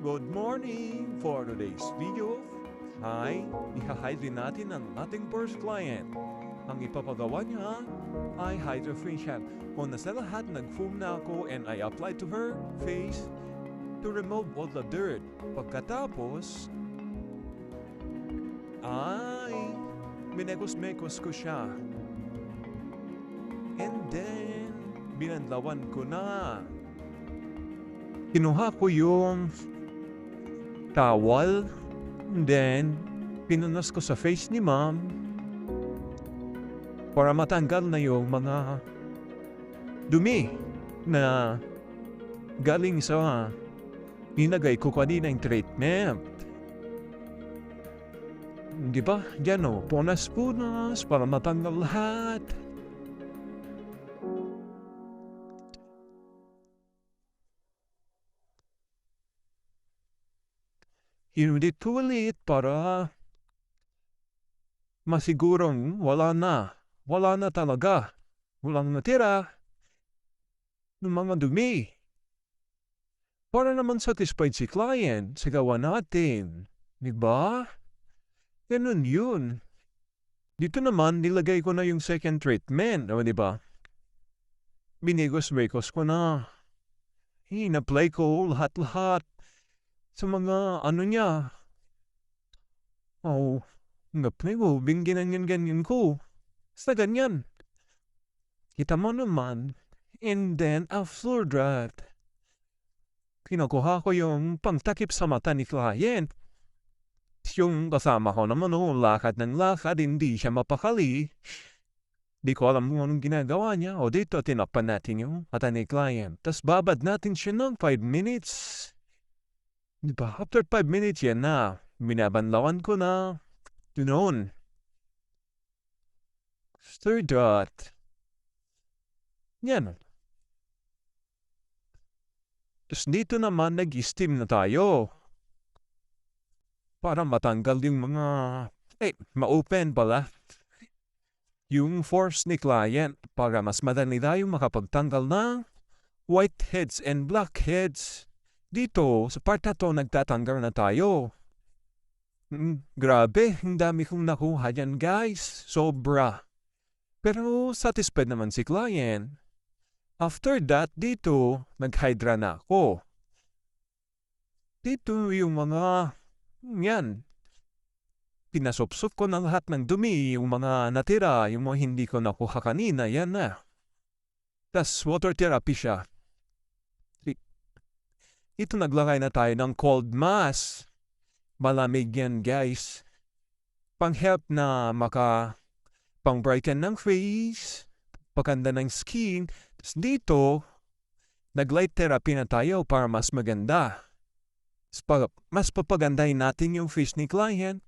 Good morning! For today's video ay iha-hide din natin ang ating first client. Ang ipapagawa niya ay hydrofacial. Una sa lahat, nag-foam na ako and I applied to her face to remove all the dirt. Pagkatapos ay minekos-mekos ko siya. And then, binanlawan ko na. Kinuha ko yung towel, and then pinunas ko sa face ni ma'am para matanggal na yung mga dumi na galing sa inagay ko kanina yung treatment. Di ba? Yan o, punas-punas para matanggal lahat. Inudit ko ulit para masigurong wala na talaga. Walang natira ng mga dumi. Para naman satisfied si client sa gawa natin. Diba? Ganun yun. Dito naman, nilagay ko na yung second treatment. O diba? Binigos-bekos ko na. In-apply ko lahat-lahat sa mga ano niya. Oh, in-apply ko. Ganyan ko. Basta ganyan. Kita mo naman. And then, after that, kinukuha ko yung pangtakip sa mata ni client. Yung kasama ko naman, lakad ng lakad, hindi siya mapakali. Di ko alam kung anong ginagawa niya. O dito, tinapan natin yung mata ni client. Tapos babad natin siya ng 5 minutes. Diba? After 5 minutes yan na. Binabanlawan ko na. Noon. After that. Yan. Tapos dito naman nag-steam na tayo. Para matanggal yung mga... ma-open pala. Yung force ni client. Para mas madali tayo makapagtanggal ng whiteheads and blackheads. Dito, sa part na to, nagtatanggal na tayo. Grabe, ang dami kong nakuha yan, guys. Sobra. Pero satisfied naman si client. After that, dito, nag-hydra na ako. Dito yung mga, yan. Pinasopsop ko na lahat ng dumi, yung mga natira, yung mga hindi ko nakuha kanina, yan na. Tas water therapy siya. Ito naglagay na tayo ng cold mask. Malamig yan, guys. Pang-help na pang-brighten ng face, paganda ng skin. Tapos dito, nag-light therapy na tayo para mas maganda. Mas papagandahin natin yung face ni client.